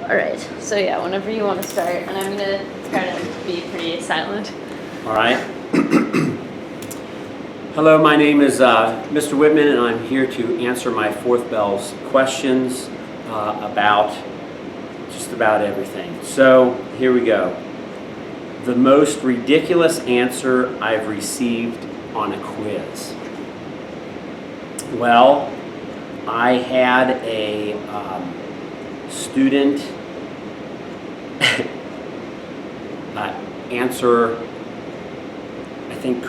All right, so yeah, whenever you want to start, and I'm gonna try to be pretty silent. All right. Hello, my name is Mr. Wittman, and I'm here to answer my Fourth Bell's questions about just about everything. So here we go. The most ridiculous answer I've received on a quiz. Well, I had a student answer, I think,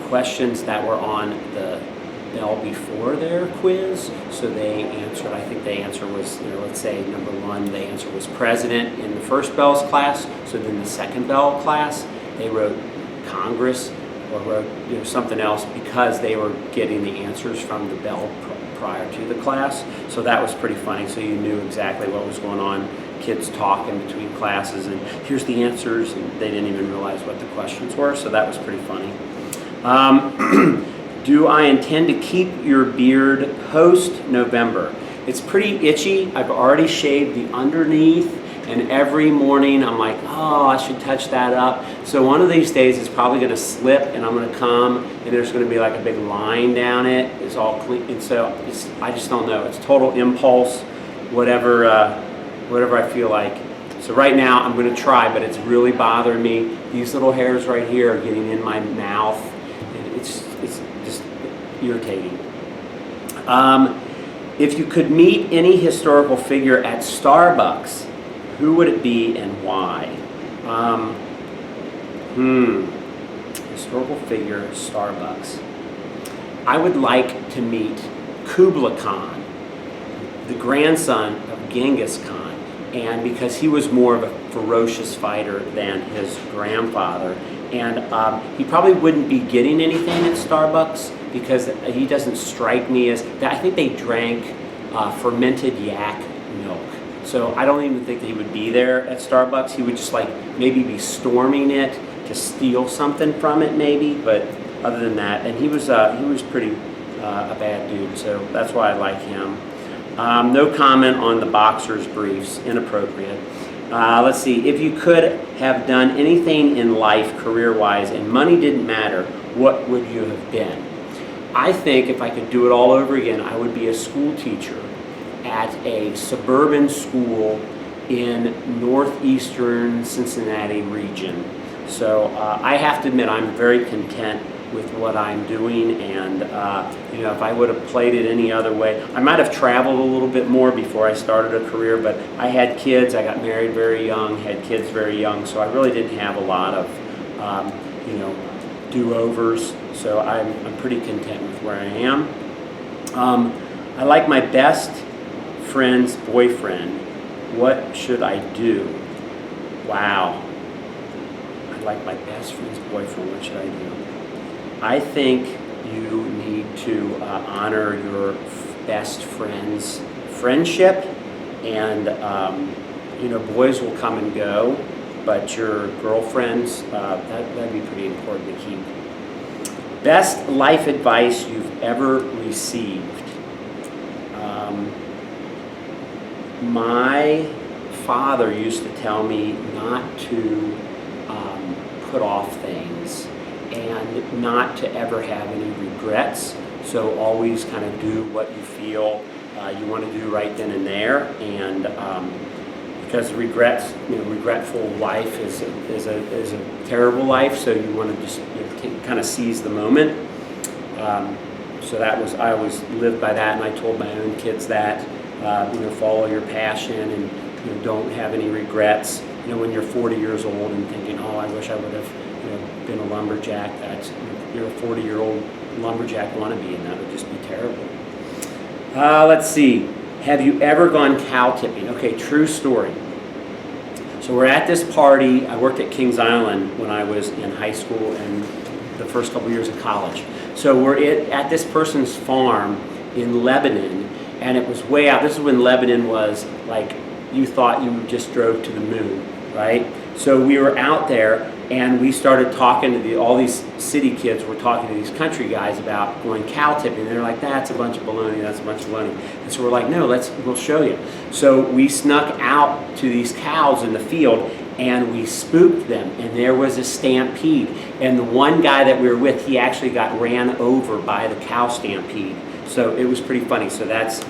questions that were on the Bell before their quiz. So they answered, I think the answer was, let's say number one, the answer was president in the first Bell's class. So then the second Bell class, they wrote Congress or wrote something else because they were getting the answers from the Bell prior to the class. So that was pretty funny. So you knew exactly what was going on. Kids talking between classes and here's the answers, and they didn't even realize what the questions were. So that was pretty funny. Do I intend to keep your beard post-November? It's pretty itchy. I've already shaved the underneath, and every morning I'm like, oh, I should touch that up. So one of these days it's probably going to slip, and I'm going to come, and there's going to be like a big line down it. It's all clean, and so I just don't know. It's total impulse, whatever I feel like. So right now I'm going to try, but it's really bothering me. These little hairs right here are getting in my mouth, and it's just irritating. If you could meet any historical figure at Starbucks, who would it be and why? Historical figure, Starbucks. I would like to meet Kublai Khan, the grandson of Genghis Khan. And because he was more of a ferocious fighter than his grandfather. And he probably wouldn't be getting anything at Starbucks because he doesn't strike me as, I think they drank fermented yak milk. So I don't even think that he would be there at Starbucks. He would just like maybe be storming it to steal something from it maybe, but other than that, and he was pretty a bad dude, so that's why I like him. No comment on the boxer's briefs, inappropriate. Let's see, if you could have done anything in life career-wise and money didn't matter, what would you have been? I think if I could do it all over again, I would be a school teacher at a suburban school in northeastern Cincinnati region. So I have to admit I'm very content with what I'm doing, and if I would have played it any other way, I might have traveled a little bit more before I started a career, but I had kids, I got married very young, had kids very young, so I really didn't have a lot of do-overs, so I'm pretty content with where I am. I like my best friend's boyfriend. What should I do? Wow. I like my best friend's boyfriend. What should I do? I think you need to honor your best friend's friendship, and boys will come and go, but your girlfriends, that'd be pretty important to keep. Best life advice you've ever received. My father used to tell me not to put off things and not to ever have any regrets. So always kind of do what you feel you want to do right then and there, and because regretful life is a terrible life. So you want to just kind of seize the moment. So I always lived by that, and I told my own kids that follow your passion and don't have any regrets. When you're 40 years old and thinking, oh, I wish I would have been a lumberjack. You're a 40-year-old lumberjack wannabe, and that would just be terrible. Let's see. Have you ever gone cow tipping? Okay, true story. So we're at this party. I worked at Kings Island when I was in high school and the first couple years of college. So we're at this person's farm in Lebanon, and it was way out. This is when Lebanon was like you thought you just drove to the moon, right? So we were out there, And we started talking to all these city kids were talking to these country guys about going cow tipping. They're like, that's a bunch of baloney, that's a bunch of baloney. And so we're like, no, we'll show you. So we snuck out to these cows in the field and we spooked them, and there was a stampede. And the one guy that we were with, he actually got ran over by the cow stampede. So it was pretty funny. So that's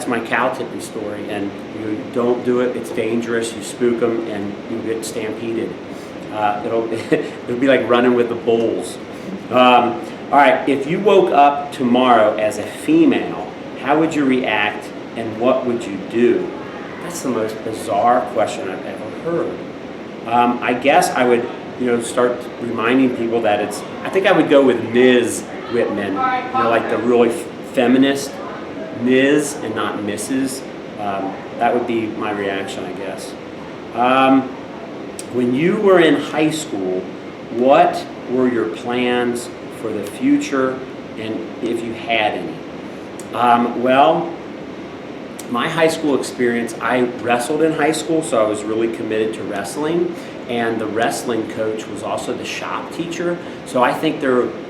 my cow tipping story. And you don't do it, it's dangerous. You spook them and you get stampeded. It'll be like running with the bulls. All right, if you woke up tomorrow as a female, how would you react and what would you do? That's the most bizarre question I've ever heard. I guess I would, start reminding people that I think I would go with Ms. Wittman, like the really feminist Ms. and not Mrs. That would be my reaction, I guess. When you were in high school, what were your plans for the future, and if you had any? Well, my high school experience, I wrestled in high school, so I was really committed to wrestling, and the wrestling coach was also the shop teacher. So I think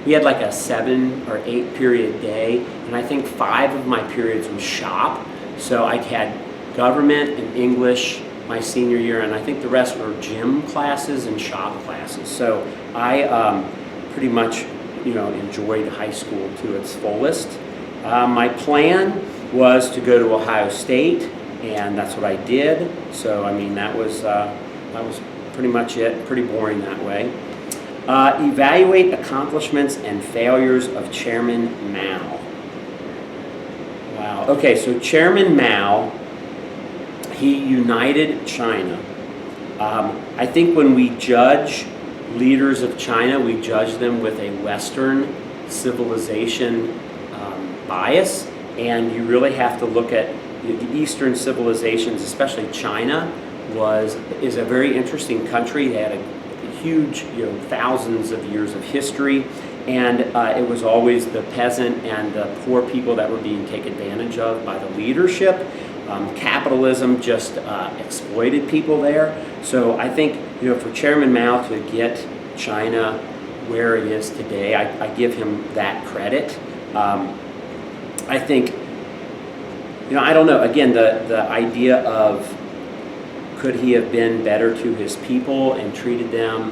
we had like a 7 or 8 period day, and I think 5 of my periods was shop. So I had government and English my senior year, and I think the rest were gym classes and shop classes. So I pretty much, enjoyed high school to its fullest. My plan was to go to Ohio State, and that's what I did. So I mean, that was pretty much it. Pretty boring that way. Evaluate accomplishments and failures of Chairman Mao. Wow. Okay, so Chairman Mao, he united China. I think when we judge leaders of China, we judge them with a Western civilization bias, and you really have to look at the Eastern civilizations, especially China, is a very interesting country. They had a huge, thousands of years of history, and it was always the peasant and the poor people that were being taken advantage of by the leadership. Capitalism just exploited people there. So I think, for Chairman Mao to get China where it is today, I give him that credit. I think, I don't know, again, the idea of could he have been better to his people and treated them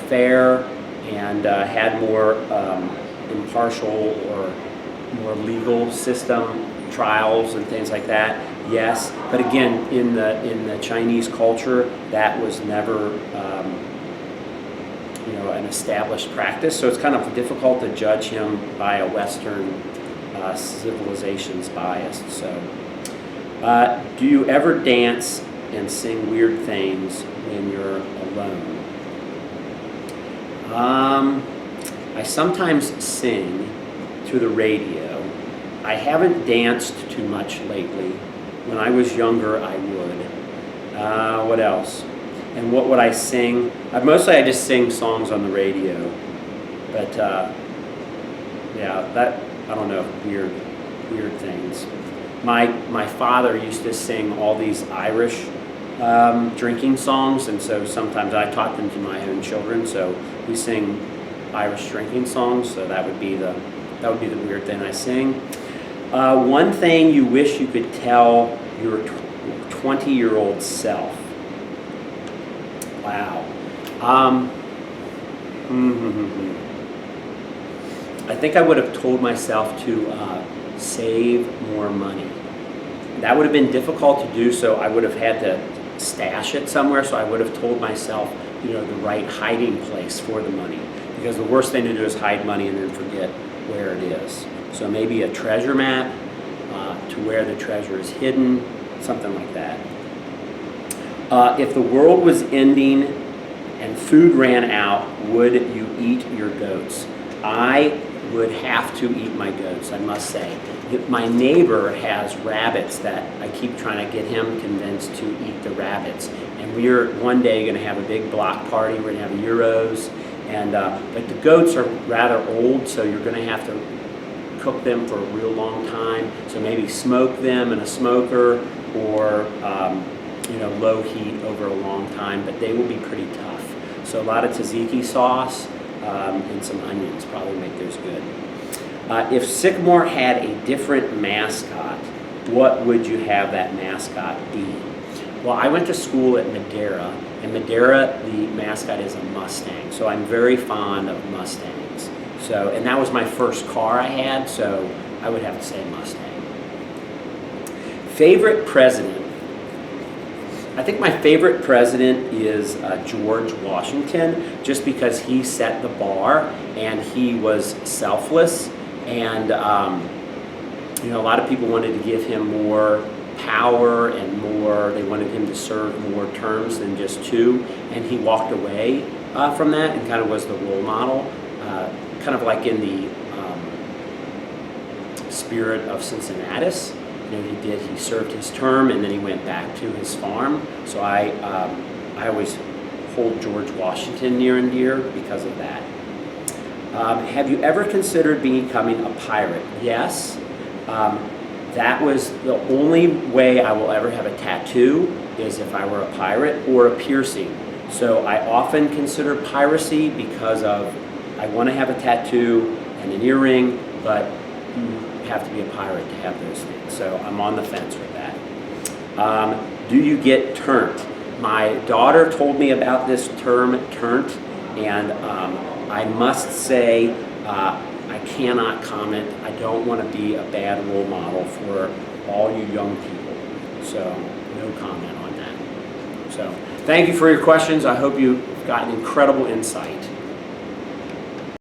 fair and had more impartial or more legal system trials and things like that, yes. But again, in the Chinese culture, that was never an established practice. So it's kind of difficult to judge him by a Western civilization's bias. So, do you ever dance and sing weird things when you're alone? I sometimes sing to the radio. I haven't danced too much lately. When I was younger, I would. What else? And what would I sing? Mostly I just sing songs on the radio. But I don't know, weird things. My father used to sing all these Irish drinking songs, and so sometimes I taught them to my own children. So we sing Irish drinking songs. So that would be the weird thing I sing. One thing you wish you could tell your 20-year-old self. Wow. I think I would have told myself to save more money. That would have been difficult to do, so I would have had to stash it somewhere, so I would have told myself, the right hiding place for the money. Because the worst thing to do is hide money and then forget where it is. So maybe a treasure map to where the treasure is hidden, something like that. If the world was ending and food ran out, would you eat your goats? I would have to eat my goats, I must say. My neighbor has rabbits that I keep trying to get him convinced to eat the rabbits. And we're one day going to have a big block party. We're going to have Euros. And but the goats are rather old, so you're going to have to cook them for a real long time. So maybe smoke them in a smoker or low heat over a long time. But they will be pretty tough. So a lot of tzatziki sauce and some onions probably make those good. If Sycamore had a different mascot, what would you have that mascot be? Well, I went to school at Madera, and Madera, the mascot is a Mustang. So I'm very fond of Mustangs. So, and that was my first car I had, so I would have to say Mustang. Favorite president? I think my favorite president is George Washington, just because he set the bar and he was selfless, and you know, a lot of people wanted to give him more power and more, they wanted him to serve more terms than just 2, and he walked away from that and kind of was the role model, kind of like in the spirit of Cincinnatus. You know, he served his term and then he went back to his farm. So I always hold George Washington near and dear because of that. Have you ever considered becoming a pirate? Yes. That was the only way I will ever have a tattoo is if I were a pirate or a piercing. So I often consider piracy because of I want to have a tattoo and an earring, but you have to be a pirate to have those things. So I'm on the fence with that. Do you get turnt? My daughter told me about this term, turnt, and I must say I cannot comment. I don't want to be a bad role model for all you young people. So no comment on that. So thank you for your questions. I hope you've gotten incredible insight.